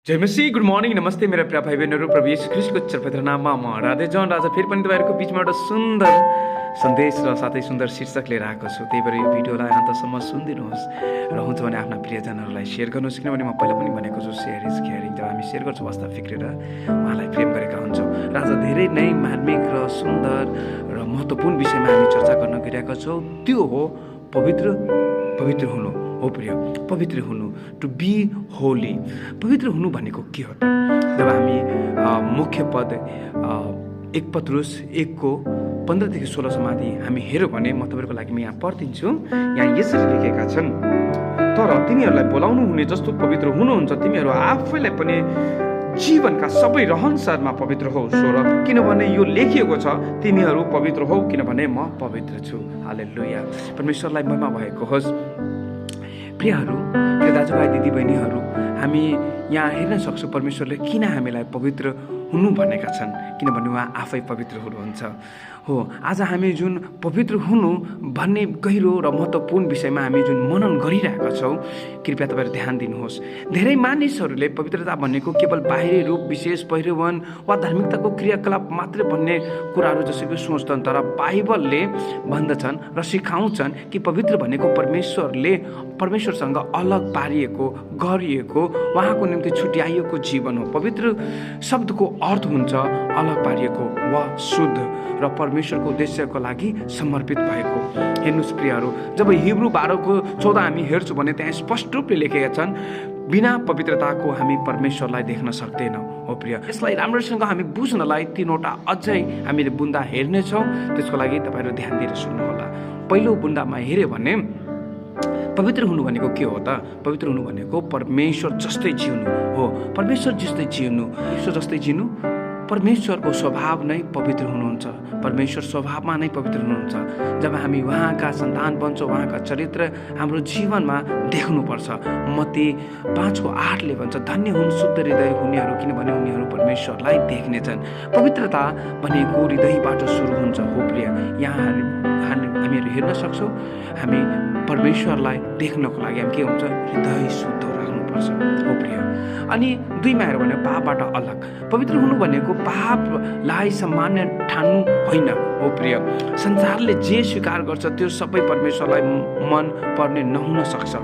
जय मसीह, good morning, नमस्ते मेरा प्रिय भाइ बहिनीहरू। प्रभु येशू ख्रीष्टको चरपवित्र नाममा म राधे जन राजा फेरि पनि तपाईँहरूको बिचमा एउटा सुन्दर सन्देश र साथै सुन्दर शीर्षक लिएर आएको छु। त्यही भएर यो भिडियोलाई अन्तसम्म सुनिदिनुहोस् र हुन्छ भने आफ्ना प्रियजनहरूलाई सेयर गर्नुहोस्, किनभने म पहिला पनि भनेको छु सेयर इज केयरिङ। जब हामी सेयर गर्छौँ वास्तव फिक्रेर उहाँलाई प्रेम गरेका हुन्छौँ। र आज धेरै नै मार्मिक र सुन्दर र महत्त्वपूर्ण विषयमा हामी चर्चा गर्न गइरहेका छौँ। त्यो हो पवित्र हुनु। हो प्रिय, पवित्र हुनु, टु बी होली। पवित्र हुनु भनेको के हो त? जब हामी मुख्य पद 1 पत्रुस 1:15 16 सम्मति हामी हेऱ्यौँ भने म तपाईँहरूको लागि यहाँ पढिदिन्छु। यहाँ यसरी लेखेका छन्, तर तिमीहरूलाई बोलाउनु हुने जस्तो पवित्र हुनुहुन्छ, तिमीहरू आफैलाई पनि जीवनका सबै रहनसहरमा पवित्र हौ। 16 किनभने यो लेखिएको छ, तिमीहरू पवित्र हौ किनभने म पवित्र छु। हालेलुया, परमेश्वरलाई महिमा भएको होस्। प्रियहरू, प्रिय दाजुभाइ दिदीबहिनीहरू, हामी यहाँ हेर्न सक्छौँ परमेश्वरले किन हामीलाई पवित्र हुनु भनेका छन्, किनभने उहाँ आफै पवित्र हुनुहुन्छ। हो, आज हामी जुन पवित्र हुनु भन्ने गहिरो र महत्त्वपूर्ण विषयमा हामी जुन मनन गरिरहेका छौँ, कृपया तपाईँहरू ध्यान दिनुहोस्। धेरै मानिसहरूले पवित्रता भनेको केवल बाहिरी रूप, विशेष पहिरन वा धार्मिकताको क्रियाकलाप मात्रै भन्ने कुराहरू जसरी सोच्छन्, तर बाइबलले भन्दछन् र सिकाउँछन् कि पवित्र भनेको परमेश्वरसँग अलग पारिएको, गरिएको, उहाँको निम्ति छुट्याइएको जीवन हो। पवित्र शब्दको अर्थ हुन्छ अलग पारिएको वा शुद्ध र परमेश्वरको उद्देश्यको लागि समर्पित भएको। हेर्नुहोस् प्रियहरू, जब हिब्रू 12:14 हामी हेर्छौँ भने त्यहाँ स्पष्ट रूपले लेखेका छन्, बिना पवित्रताको हामी परमेश्वरलाई देख्न सक्दैनौँ। हो प्रिय, यसलाई राम्रोसँग हामी बुझ्नलाई 3वटा अझै हामीले बुन्दा हेर्नेछौँ। त्यसको लागि तपाईँहरू ध्यान दिएर सुन्नुहोला। पहिलो बुन्दामा हेऱ्यो भने पवित्र हुनु भनेको के हो त? पवित्र हुनु भनेको परमेश्वर जस्तै जिउनु हो। परमेश्वर जस्तै जिउनु, परमेश्वरको स्वभाव नै पवित्र हुनुहुन्छ। परमेश्वर स्वभावमा नै पवित्र हुनुहुन्छ। जब हामी उहाँका सन्तान बन्छौँ, उहाँका चरित्र हाम्रो जीवनमा देख्नुपर्छ। मत्ती 5:8 भन्छ, धन्य हुन् शुद्ध हृदय हुनेहरू, किनभने उनीहरू परमेश्वरलाई देख्नेछन्। पवित्रता भनेको हृदयबाट सुरु हुन्छ। हो प्रिय, यहाँ हामीहरू हेर्न सक्छौँ, हामी परमेश्वरलाई देख्नको लागि हामी के हुन्छ? हृदय शुद्ध राख्नुपर्छ। हो प्रिय, अनि 2मा हेऱ्यो भने पापबाट अलग। पवित्र हुनु भनेको पापलाई सामान्य ठान्नु होइन। हो प्रिय, संसारले जे स्वीकार गर्छ त्यो सबै परमेश्वरलाई मन पर्ने नहुन सक्छ।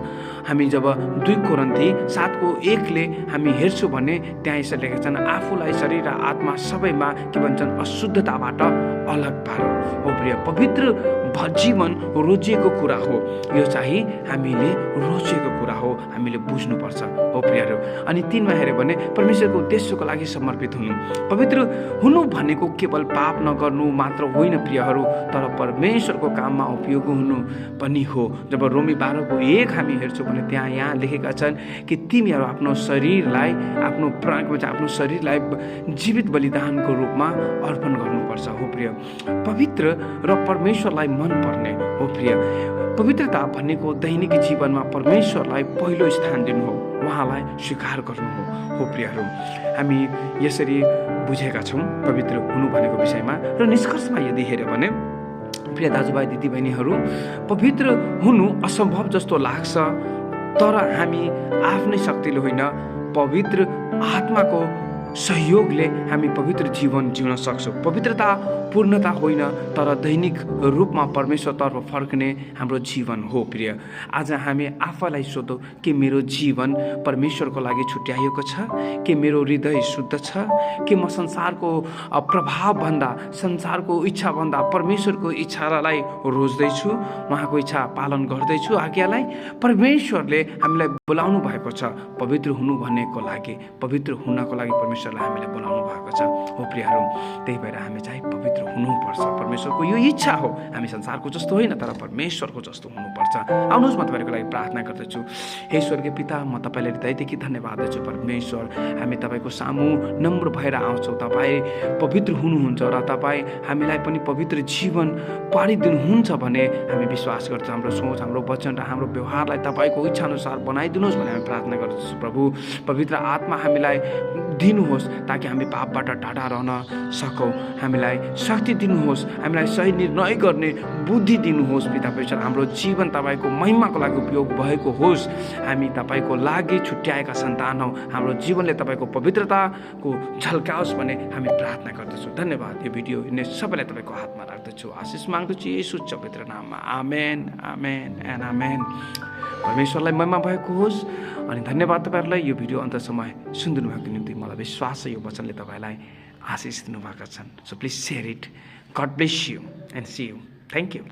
हामी जब 2 कोरिन्थी 7:1 हामी हेर्छौँ भने त्यहाँ यसरी लेखेका छन्, आफूलाई शरीर र आत्मा सबैमा के भन्छन्? अशुद्धताबाट अलग पार। हो प्रिय, पवित्र जीवन रोजिएको कुरा हो। यो चाहिँ हामीले रोजिएको कुरा हो, हामीले बुझ्नुपर्छ। हो प्रियहरू, अनि 3मा हेऱ्यो भने परमेश्वरको उद्देश्यको लागि समर्पित हुनु। पवित्र हुनु भनेको केवल पाप नगर्नु मात्र होइन प्रियहरू, तर परमेश्वरको काममा उपयोग हुनु पनि हो। जब रोमी 12:1 हामी हेर्छौँ भने त्यहाँ यहाँ लेखेका छन् कि तिमीहरू आफ्नो शरीरलाई जीवित बलिदानको रूपमा अर्पण गर्नुपर्छ। हो प्रिय, पवित्र र परमेश्वरलाई मन पर्ने। हो प्रिय, पवित्रता भनेको दैनिक जीवनमा परमेश्वरलाई पहिलो स्थान दिनु हो, उहाँलाई स्वीकार गर्नु हो। हो प्रियहरू, हामी यसरी बुझेका छौँ पवित्र हुनु भनेको विषयमा। र निष्कर्षमा यदि हेऱ्यो भने प्रिय दाजुभाइ दिदीबहिनीहरू, पवित्र हुनु असम्भव जस्तो लाग्छ, तर हामी आफ्नै शक्तिले होइन, पवित्र आत्माको सहयोगले हामी पवित्र जीवन जिउन सक्छौँ। पवित्रता पूर्णता होइन, तर दैनिक रूपमा परमेश्वरतर्फ फर्कने हाम्रो जीवन हो। प्रिय, आज हामी आफैलाई सोधौँ कि मेरो जीवन परमेश्वरको लागि छुट्याइएको छ? कि मेरो हृदय शुद्ध छ? कि म संसारको प्रभावभन्दा, संसारको इच्छाभन्दा परमेश्वरको इच्छालाई रोज्दैछु, उहाँको इच्छा पालन गर्दैछु, आज्ञालाई? परमेश्वरले हामीलाई बोलाउनु भएको छ पवित्र हुनु भनेको लागि, पवित्र हुनको लागि परमेश्वरले हामीलाई बोलाउनु भएको छ। हो प्रियहरू, त्यही भएर हामी चाहिँ पवित्र हुनुपर्छ। परमेश्वरको यो इच्छा हो, हामी संसारको जस्तो होइन तर परमेश्वरको जस्तो हुनुपर्छ। आउनुहोस्, म तपाईँहरूको लागि प्रार्थना गर्दछु। हे स्वर्गीय पिता, म तपाईँलाई हृदयदेखि धन्यवाद दिन्छु। परमेश्वर, हामी तपाईँको सामु नम्र भएर आउँछौँ। तपाईँ पवित्र हुनुहुन्छ र तपाईँ हामीलाई पनि पवित्र जीवन पारिदिनुहुन्छ भने हामी विश्वास गर्छौँ। हाम्रो सोच, हाम्रो वचन र हाम्रो व्यवहारलाई तपाईँको इच्छा अनुसार बनाइदिनुहोस् भने हामी प्रार्थना गर्दछौँ। प्रभु, पवित्र आत्मा हामीलाई दिनुहोस् ताकि हामी पापबाट टाढा रहन सकौँ। हामीलाई शक्ति दिनुहोस्, हामीलाई सही निर्णय गर्ने बुद्धि दिनुहोस् पिता परमेश्वर। हाम्रो जीवन तपाईँको महिमाको लागि उपयोग भएको होस्। हामी तपाईँको लागि छुट्याएका सन्तान हौँ। हाम्रो जीवनले तपाईँको पवित्रताको झल्काओस् भन्ने हामी प्रार्थना गर्दछौँ। धन्यवाद। यो भिडियो हेर्ने सबैलाई तपाईँको हातमा राख्दछु, आशिष माग्दछु येशू पवित्र नाममा। आमेन, आमेन एन्ड आमेन। परमेश्वरलाई महिमा भएको होस्। अनि धन्यवाद तपाईँहरूलाई यो भिडियो अन्तसम्म सुनिदिनु भएको निम्ति। मलाई विश्वास छ यो वचनले तपाईँलाई आशिष दिनुभएका छन्। So please share it. God bless you and see you. Thank you.